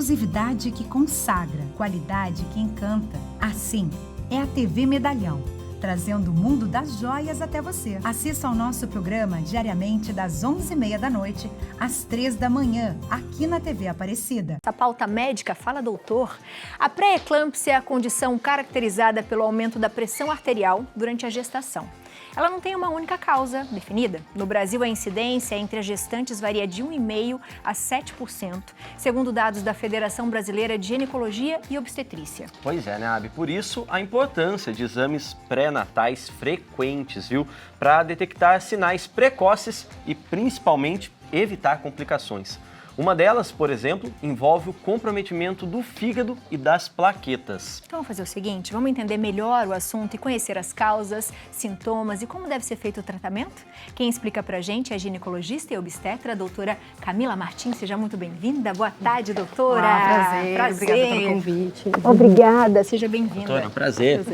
exclusividade que consagra, qualidade que encanta. Assim é a TV Medalhão, trazendo o mundo das joias até você. Assista ao nosso programa diariamente das 11h30 da noite às 3 da manhã, aqui na TV Aparecida. A pauta médica fala, doutor. A pré-eclâmpsia é a condição caracterizada pelo aumento da pressão arterial durante a gestação. Ela não tem uma única causa definida. No Brasil, a incidência entre as gestantes varia de 1,5% a 7%, segundo dados da Federação Brasileira de Ginecologia e Obstetrícia. Pois é, né, Abi? Por isso, a importância de exames pré-natais frequentes, viu? Para detectar sinais precoces e, principalmente, evitar complicações. Uma delas, por exemplo, envolve o comprometimento do fígado e das plaquetas. Então vamos fazer o seguinte, vamos entender melhor o assunto e conhecer as causas, sintomas e como deve ser feito o tratamento? Quem explica pra gente é a ginecologista e obstetra, a doutora Camila Martins. Seja muito bem-vinda. Boa tarde, doutora. Olá, prazer. Obrigada pelo convite. Obrigada, seja bem-vinda. Doutora, prazer.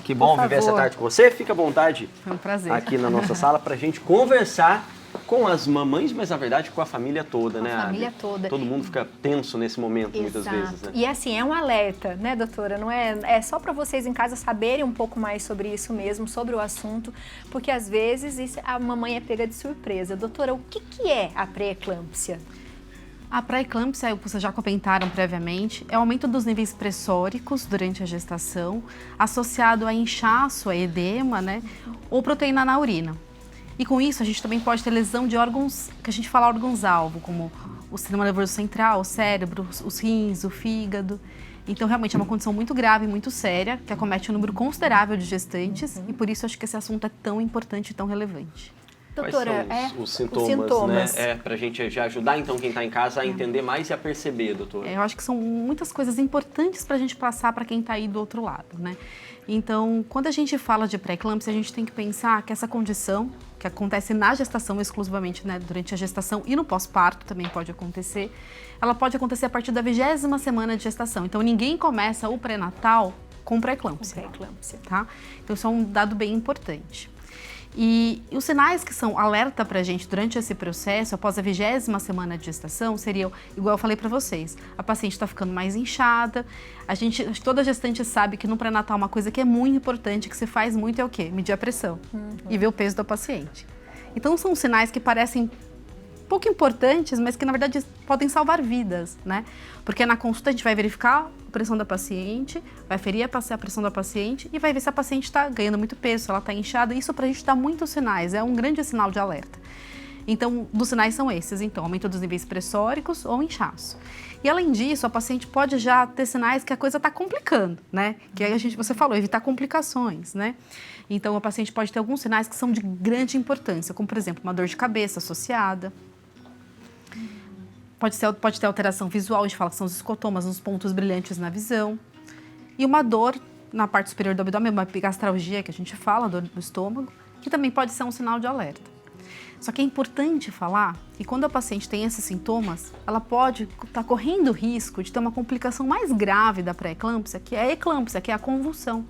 Que bom viver essa tarde com você. Fica à vontade. Foi um prazer. Aqui na nossa sala pra gente conversar com as mamães, mas na verdade com a família toda, né? A família toda. Todo mundo fica tenso nesse momento, muitas vezes, né? E assim, é um alerta, né, doutora? Não é só para vocês em casa saberem um pouco mais sobre isso mesmo, sobre o assunto, porque às vezes a mamãe é pega de surpresa. Doutora, o que é a pré-eclâmpsia? A pré-eclâmpsia, vocês já comentaram previamente, é o aumento dos níveis pressóricos durante a gestação, associado a inchaço, a edema, né, ou proteína na urina. E com isso, a gente também pode ter lesão de órgãos, que a gente fala órgãos-alvo, como o sistema nervoso central, o cérebro, os rins, o fígado. Então, realmente, é uma condição muito grave, muito séria, que acomete um número considerável de gestantes, e por isso acho que esse assunto é tão importante e tão relevante. Doutora, quais são os sintomas, né? Pra gente já ajudar, então, quem está em casa a entender mais e a perceber, doutora. Eu acho que são muitas coisas importantes para a gente passar para quem está aí do outro lado, né? Então, quando a gente fala de pré-eclâmpsia, a gente tem que pensar que essa condição, que acontece na gestação exclusivamente, né, durante a gestação e no pós-parto também pode acontecer, ela pode acontecer a partir da 20ª semana de gestação. Então, ninguém começa o pré-natal com pré-eclâmpsia. Tá? Então, isso é um dado bem importante. E os sinais que são alerta pra gente durante esse processo, após a 20ª semana de gestação, seriam, igual eu falei pra vocês, a paciente está ficando mais inchada, toda gestante sabe que no pré-natal uma coisa que é muito importante, que se faz muito é o quê? Medir a pressão e ver o peso da paciente. Então são sinais que parecem pouco importantes, mas que na verdade podem salvar vidas, né? Porque na consulta a gente vai verificar a pressão da paciente, vai ferir a pressão da paciente e vai ver se a paciente está ganhando muito peso, se ela está inchada. Isso pra gente dá muitos sinais, é um grande sinal de alerta. Então, dos sinais são esses, então, aumento dos níveis pressóricos ou inchaço. E além disso, a paciente pode já ter sinais que a coisa está complicando, né? Que aí você falou, evitar complicações, né? Então, a paciente pode ter alguns sinais que são de grande importância, como, por exemplo, uma dor de cabeça associada. Pode ter alteração visual, a gente fala que são os escotomas, os pontos brilhantes na visão. E uma dor na parte superior do abdômen, uma epigastralgia, que a gente fala, dor do estômago, que também pode ser um sinal de alerta. Só que é importante falar que quando a paciente tem esses sintomas, ela pode estar correndo o risco de ter uma complicação mais grave da pré-eclâmpsia, que é a eclâmpsia, que é a convulsão.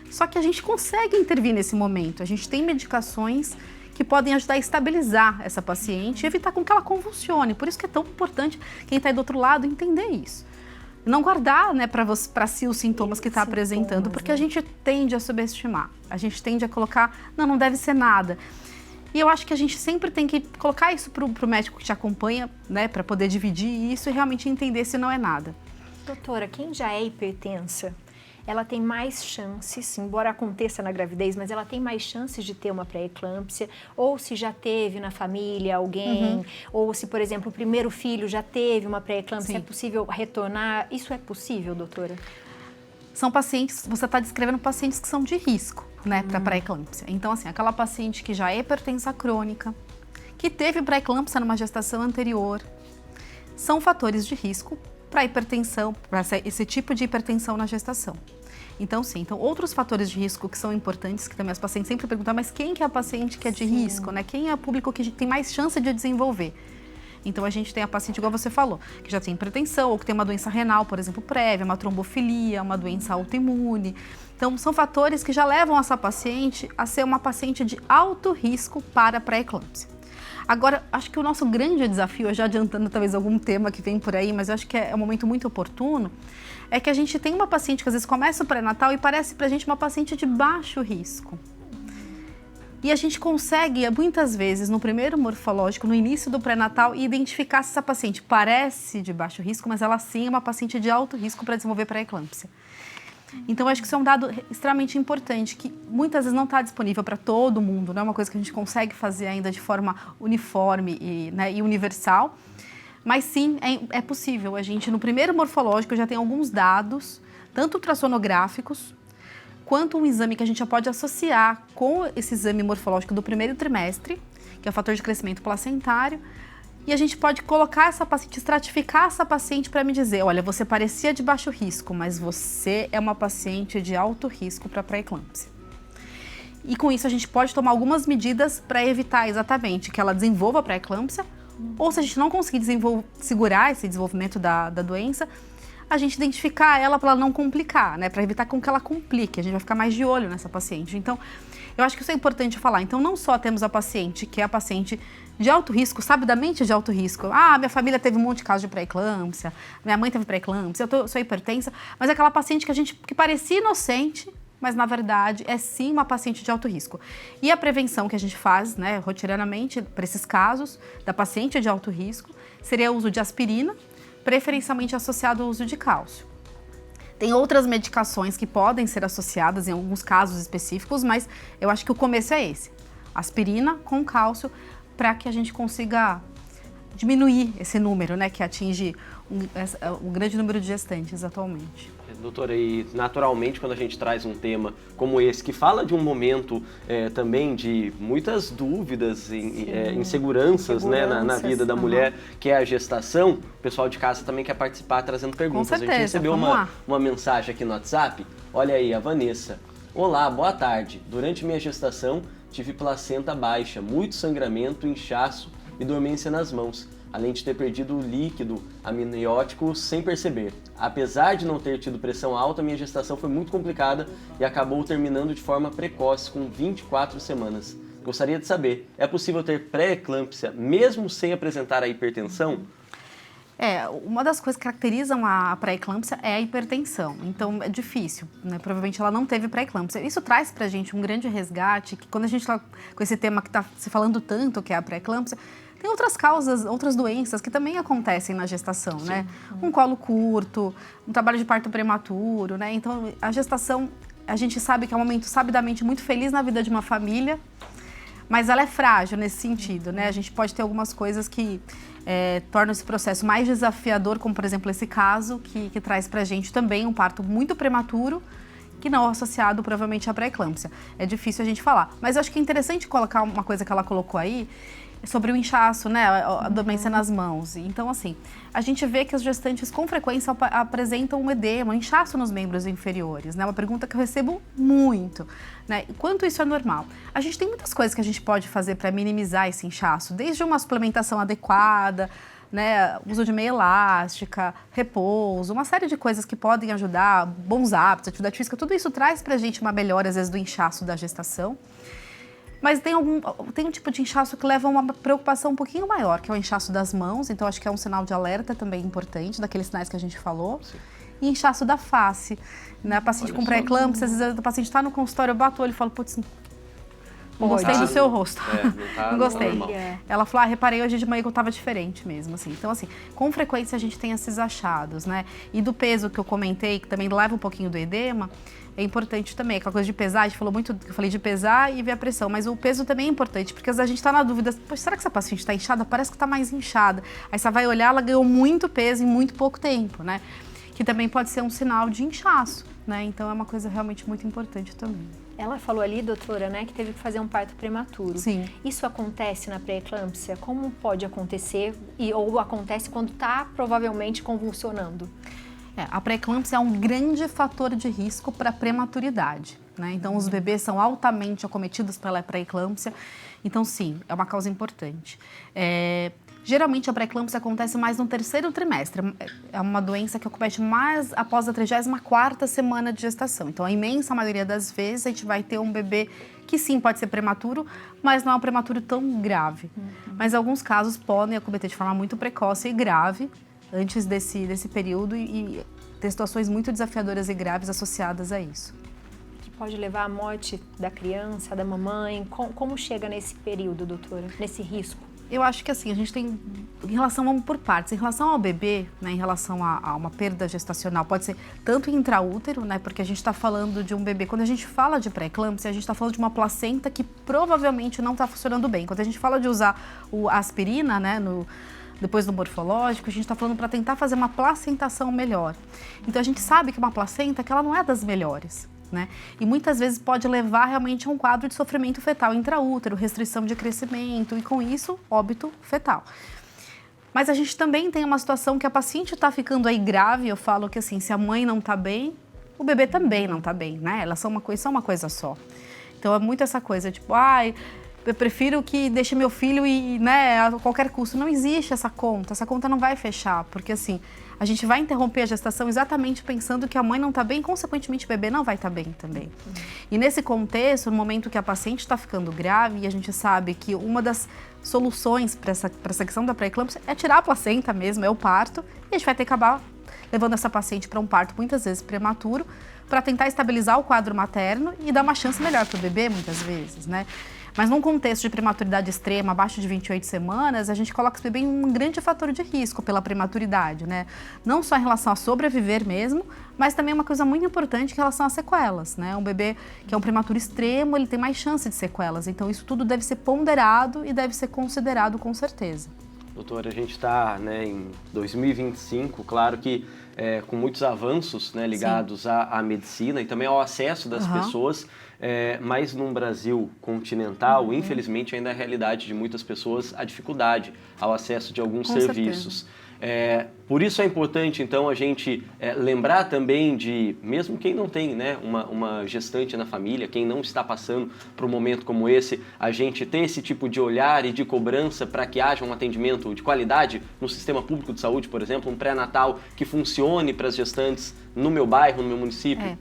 Só que a gente consegue intervir nesse momento, a gente tem medicações que podem ajudar a estabilizar essa paciente e evitar com que ela convulsione. Por isso que é tão importante quem está aí do outro lado entender isso. Não guardar, né, para si os sintomas que está apresentando, porque a gente tende a subestimar. A gente tende a colocar, não deve ser nada. E eu acho que a gente sempre tem que colocar isso para o médico que te acompanha, né, para poder dividir isso e realmente entender se não é nada. Doutora, quem já é hipertensa, ela tem mais chances, embora aconteça na gravidez, mas ela tem mais chances de ter uma pré-eclâmpsia, ou se já teve na família alguém, ou se, por exemplo, o primeiro filho já teve uma pré-eclâmpsia, é possível retornar? Isso é possível, doutora? São pacientes, você está descrevendo pacientes que são de risco, né, para pré-eclâmpsia. Então, assim, aquela paciente que já é hipertensa crônica, que teve pré-eclâmpsia numa gestação anterior, são fatores de risco para hipertensão, para esse tipo de hipertensão na gestação. Então, sim, outros fatores de risco que são importantes, que também as pacientes sempre perguntam, mas quem que é a paciente que é de risco, né? Quem é o público que tem mais chance de desenvolver? Então, a gente tem a paciente, igual você falou, que já tem hipertensão ou que tem uma doença renal, por exemplo, prévia, uma trombofilia, uma doença autoimune. Então, são fatores que já levam essa paciente a ser uma paciente de alto risco para a pré-eclâmpsia. Agora, acho que o nosso grande desafio, já adiantando talvez algum tema que vem por aí, mas eu acho que é um momento muito oportuno, é que a gente tem uma paciente que às vezes começa o pré-natal e parece pra gente uma paciente de baixo risco. E a gente consegue, muitas vezes, no primeiro morfológico, no início do pré-natal, identificar se essa paciente parece de baixo risco, mas ela sim é uma paciente de alto risco para desenvolver pré-eclâmpsia. Então, eu acho que isso é um dado extremamente importante, que muitas vezes não está disponível para todo mundo, não é uma coisa que a gente consegue fazer ainda de forma uniforme e universal, mas sim, é possível. A gente, no primeiro morfológico, já tem alguns dados, tanto ultrassonográficos, quanto um exame que a gente já pode associar com esse exame morfológico do primeiro trimestre, que é o fator de crescimento placentário, e a gente pode colocar essa paciente, estratificar essa paciente para me dizer, olha, você parecia de baixo risco, mas você é uma paciente de alto risco para pré-eclâmpsia. E com isso a gente pode tomar algumas medidas para evitar exatamente que ela desenvolva a pré-eclâmpsia, ou se a gente não conseguir segurar esse desenvolvimento da doença, a gente identificar ela para ela não complicar, né? Para evitar com que ela complique. A gente vai ficar mais de olho nessa paciente. Então, eu acho que isso é importante falar. Então, não só temos a paciente, que é a paciente de alto risco, sabidamente de alto risco. Ah, minha família teve um monte de casos de pré-eclâmpsia, minha mãe teve pré-eclâmpsia, eu sou hipertensa. Mas é aquela paciente que parecia inocente, mas na verdade é sim uma paciente de alto risco. E a prevenção que a gente faz, né, rotineiramente, para esses casos da paciente de alto risco, seria o uso de aspirina, preferencialmente associado ao uso de cálcio. Tem outras medicações que podem ser associadas em alguns casos específicos, mas eu acho que o começo é esse. Aspirina com cálcio, para que a gente consiga diminuir esse número, né, que atinge um grande número de gestantes atualmente. Doutora, e naturalmente quando a gente traz um tema como esse, que fala de um momento também de muitas dúvidas, inseguranças, né, na vida da mulher, que é a gestação, o pessoal de casa também quer participar trazendo perguntas. Com certeza, a gente recebeu uma mensagem aqui no WhatsApp, olha aí, a Vanessa. Olá, boa tarde. Durante minha gestação tive placenta baixa, muito sangramento, inchaço e dormência nas mãos, além de ter perdido o líquido amniótico sem perceber. Apesar de não ter tido pressão alta, minha gestação foi muito complicada e acabou terminando de forma precoce, com 24 semanas. Gostaria de saber, é possível ter pré-eclâmpsia mesmo sem apresentar a hipertensão? Uma das coisas que caracterizam a pré-eclâmpsia é a hipertensão, então é difícil, né? Provavelmente ela não teve pré-eclâmpsia. Isso traz pra gente um grande resgate, que quando a gente está com esse tema que está se falando tanto, que é a pré-eclâmpsia, tem outras causas, outras doenças que também acontecem na gestação, sim, né? Um colo curto, um trabalho de parto prematuro, né? Então, a gestação, a gente sabe que é um momento sabidamente muito feliz na vida de uma família, mas ela é frágil nesse sentido, né? A gente pode ter algumas coisas que tornam esse processo mais desafiador, como, por exemplo, esse caso, que traz pra gente também um parto muito prematuro, que não é associado, provavelmente, à pré-eclâmpsia. É difícil a gente falar. Mas eu acho que é interessante colocar uma coisa que ela colocou aí, sobre o inchaço, né, a dormência nas mãos. Então, assim, a gente vê que as gestantes com frequência apresentam um edema, um inchaço nos membros inferiores, né? Uma pergunta que eu recebo muito, né? Quanto isso é normal? A gente tem muitas coisas que a gente pode fazer para minimizar esse inchaço, desde uma suplementação adequada, né, uso de meia elástica, repouso, uma série de coisas que podem ajudar, bons hábitos, atividade física, tudo isso traz pra gente uma melhora, às vezes, do inchaço da gestação. Mas tem um tipo de inchaço que leva a uma preocupação um pouquinho maior, que é o inchaço das mãos, então acho que é um sinal de alerta também importante, daqueles sinais que a gente falou. Sim. E inchaço da face, né? A paciente com pré-eclâmpsia, às vezes a paciente está no consultório, eu bato o olho e falo, putz, não gostei do seu rosto. Não gostei. Ela falou, reparei hoje de manhã que eu estava diferente mesmo, assim. Então, assim, com frequência a gente tem esses achados, né? E do peso que eu comentei, que também leva um pouquinho do edema, é importante também. Aquela coisa de pesar, a gente falou muito, eu falei de pesar e ver a pressão, mas o peso também é importante, porque às vezes a gente está na dúvida, poxa, será que essa paciente está inchada? Parece que está mais inchada. Aí você vai olhar, ela ganhou muito peso em muito pouco tempo, né? Que também pode ser um sinal de inchaço, né? Então é uma coisa realmente muito importante também. Ela falou ali, doutora, né, que teve que fazer um parto prematuro. Sim. Isso acontece na pré-eclâmpsia? Como pode acontecer? Ou acontece quando está provavelmente convulsionando? A pré-eclâmpsia é um grande fator de risco para a prematuridade, né? Então, os bebês são altamente acometidos pela pré-eclâmpsia. Então, sim, é uma causa importante. Geralmente a pré-eclâmpsia acontece mais no terceiro trimestre. É uma doença que acomete mais após a 34ª semana de gestação. Então, a imensa maioria das vezes, a gente vai ter um bebê que sim pode ser prematuro, mas não é um prematuro tão grave. Mas alguns casos podem acometer de forma muito precoce e grave antes desse período e ter situações muito desafiadoras e graves associadas a isso. Que pode levar à morte da criança, da mamãe. Como chega nesse período, doutora, nesse risco? Eu acho que assim, a gente tem, em relação, vamos por partes, em relação ao bebê, né, em relação a uma perda gestacional, pode ser tanto intraútero, né, porque a gente está falando de um bebê, quando a gente fala de pré-eclâmpsia, a gente está falando de uma placenta que provavelmente não está funcionando bem. Quando a gente fala de usar a aspirina, né, depois do morfológico, a gente está falando para tentar fazer uma placentação melhor. Então a gente sabe que uma placenta, que ela não é das melhores. Né? E muitas vezes pode levar realmente a um quadro de sofrimento fetal intraútero, restrição de crescimento e, com isso, óbito fetal. Mas a gente também tem uma situação que a paciente está ficando aí grave. Eu falo que assim, se a mãe não está bem, o bebê também não está bem, né? Elas são uma coisa só. Então é muito essa coisa, tipo, eu prefiro que deixe meu filho e, né, a qualquer custo. Não existe essa conta não vai fechar, porque assim, a gente vai interromper a gestação exatamente pensando que a mãe não está bem, consequentemente o bebê não vai estar bem também. E nesse contexto, no momento que a paciente está ficando grave, e a gente sabe que uma das soluções para essa questão da pré-eclâmpsia é tirar a placenta mesmo, é o parto, e a gente vai ter que acabar levando essa paciente para um parto muitas vezes prematuro, para tentar estabilizar o quadro materno e dar uma chance melhor para o bebê muitas vezes, né? Mas num contexto de prematuridade extrema, abaixo de 28 semanas, a gente coloca esse bebê em um grande fator de risco pela prematuridade, né? Não só em relação a sobreviver mesmo, mas também uma coisa muito importante em relação às sequelas, né? Um bebê que é um prematuro extremo, ele tem mais chance de sequelas. Então isso tudo deve ser ponderado e deve ser considerado com certeza. Doutora, a gente está, né, em 2025, claro que com muitos avanços, né, ligados à medicina e também ao acesso das pessoas, mas num Brasil continental, infelizmente, ainda é a realidade de muitas pessoas a dificuldade ao acesso de alguns serviços. Por isso é importante, então, a gente lembrar também de, mesmo quem não tem, né, uma gestante na família, quem não está passando por um momento como esse, a gente ter esse tipo de olhar e de cobrança para que haja um atendimento de qualidade no sistema público de saúde, por exemplo, um pré-natal que funcione para as gestantes no meu bairro, no meu município.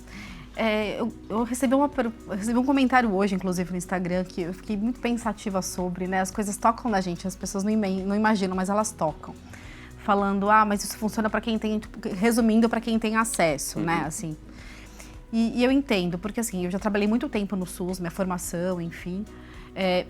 Eu recebi um comentário hoje, inclusive, no Instagram, que eu fiquei muito pensativa sobre, né? As coisas tocam na gente, as pessoas não imaginam, mas elas tocam. Falando, mas isso funciona para quem tem, resumindo, para quem tem acesso, né, assim. E eu entendo, porque assim, eu já trabalhei muito tempo no SUS, minha formação, enfim.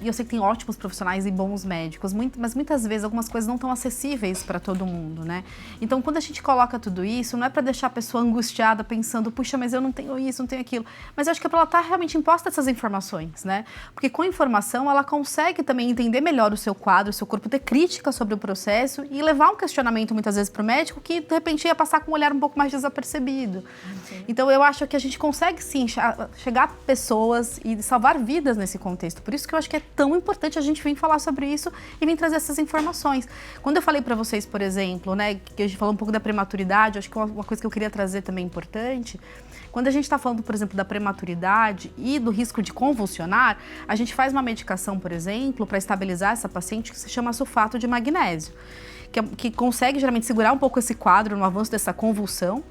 E eu sei que tem ótimos profissionais e bons médicos, mas muitas vezes algumas coisas não estão acessíveis para todo mundo, né? Então, quando a gente coloca tudo isso, não é para deixar a pessoa angustiada pensando, puxa, mas eu não tenho isso, não tenho aquilo. Mas eu acho que é para ela estar realmente imposta essas informações, né? Porque com informação ela consegue também entender melhor o seu quadro, o seu corpo, ter crítica sobre o processo e levar um questionamento muitas vezes para o médico que de repente ia passar com um olhar um pouco mais desapercebido. Então, eu acho que a gente consegue sim chegar a pessoas e salvar vidas nesse contexto. Por isso que eu acho que é tão importante a gente vir falar sobre isso e vir trazer essas informações. Quando eu falei para vocês, por exemplo, né, que a gente falou um pouco da prematuridade, acho que uma coisa que eu queria trazer também importante, quando a gente está falando, por exemplo, da prematuridade e do risco de convulsionar, a gente faz uma medicação, por exemplo, para estabilizar essa paciente que se chama sulfato de magnésio, que consegue geralmente segurar um pouco esse quadro no avanço dessa convulsão.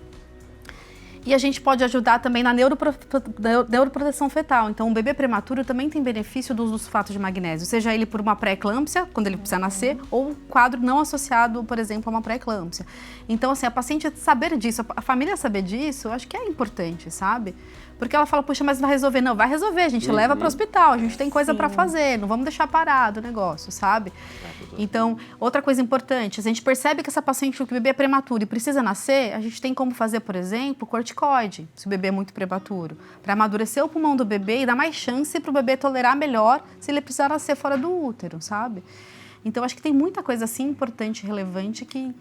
E a gente pode ajudar também na neuroproteção fetal. Então, o bebê prematuro também tem benefício do uso do sulfato de magnésio, seja ele por uma pré-eclâmpsia, quando ele precisa nascer, ou quadro não associado, por exemplo, a uma pré-eclâmpsia. Então, assim, a paciente saber disso, a família saber disso, eu acho que é importante, sabe? Porque ela fala, puxa, mas vai resolver? Não, vai resolver, a gente leva para o hospital, a gente tem coisa para fazer, não vamos deixar parado o negócio, sabe? Então, outra coisa importante, se a gente percebe que essa paciente, que o bebê é prematuro e precisa nascer, a gente tem como fazer, por exemplo, corticoide, se o bebê é muito prematuro, para amadurecer o pulmão do bebê e dar mais chance para o bebê tolerar melhor se ele precisar nascer fora do útero, sabe? Então, acho que tem muita coisa assim importante, relevante, que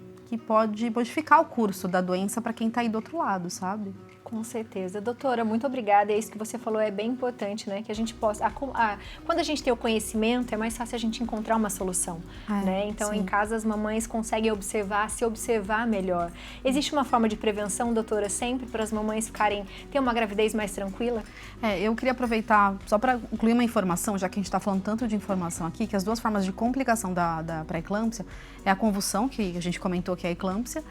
pode modificar o curso da doença para quem está aí do outro lado, sabe? Com certeza. Doutora, muito obrigada. É isso que você falou, é bem importante, né? Que a gente possa... quando a gente tem o conhecimento, é mais fácil a gente encontrar uma solução, né? Então, sim, em casa, as mamães conseguem se observar melhor. Existe uma forma de prevenção, doutora, sempre para as mamães ter uma gravidez mais tranquila? Eu queria aproveitar, só para incluir uma informação, já que a gente está falando tanto de informação aqui, que as duas formas de complicação da pré-eclâmpsia é a convulsão, que a gente comentou que é a eclâmpsia,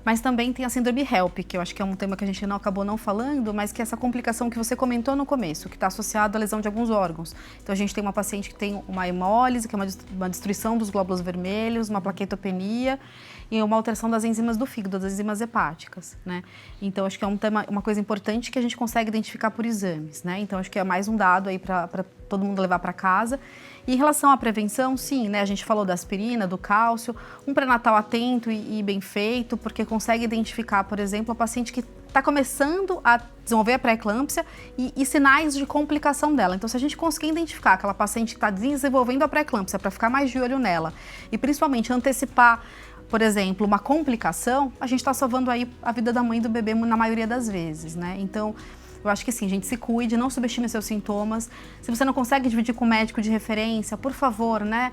mas também tem a síndrome HELP, que eu acho que é um tema que a gente acabou não falando, mas que é essa complicação que você comentou no começo, que está associada à lesão de alguns órgãos. Então, a gente tem uma paciente que tem uma hemólise, que é uma destruição dos glóbulos vermelhos, uma plaquetopenia e uma alteração das enzimas do fígado, das enzimas hepáticas, né? Então, acho que é uma coisa importante que a gente consegue identificar por exames, né? Então, acho que é mais um dado aí para todo mundo levar para casa. E em relação à prevenção, sim, né? A gente falou da aspirina, do cálcio, um pré-natal atento e bem feito, porque consegue identificar, por exemplo, a paciente que está começando a desenvolver a pré-eclâmpsia e sinais de complicação dela. Então, se a gente conseguir identificar aquela paciente que está desenvolvendo a pré-eclâmpsia para ficar mais de olho nela e principalmente antecipar, por exemplo, uma complicação, a gente está salvando aí a vida da mãe e do bebê na maioria das vezes, né? Então, eu acho que sim, gente, se cuide, não subestime seus sintomas. Se você não consegue dividir com o médico de referência, por favor, né?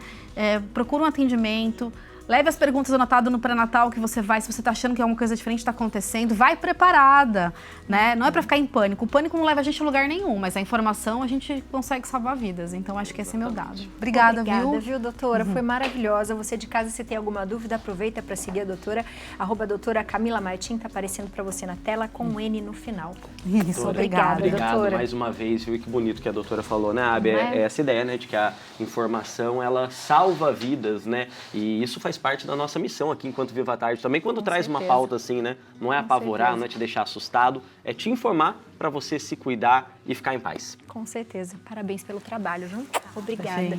Procura um atendimento. Leve as perguntas anotadas no pré-natal que você vai, se você está achando que alguma coisa diferente está acontecendo, vai preparada, né? Não é para ficar em pânico. O pânico não leva a gente a lugar nenhum, mas a informação a gente consegue salvar vidas. Então, acho que esse é meu dado. Obrigada, viu, doutora? Foi maravilhosa. Você de casa, se tem alguma dúvida, aproveita para seguir a doutora. @doutora Camila Martim, está aparecendo para você na tela com um N no final. Isso, obrigada, doutora. Mais uma vez, viu? E que bonito que a doutora falou, né, Abi? É essa ideia, né, de que a informação, ela salva vidas, né? E isso faz parte da nossa missão aqui enquanto Viva a Tarde. Também quando traz uma pauta assim, né? Não é apavorar, não é te deixar assustado, é te informar para você se cuidar e ficar em paz. Com certeza. Parabéns pelo trabalho, viu? Obrigada.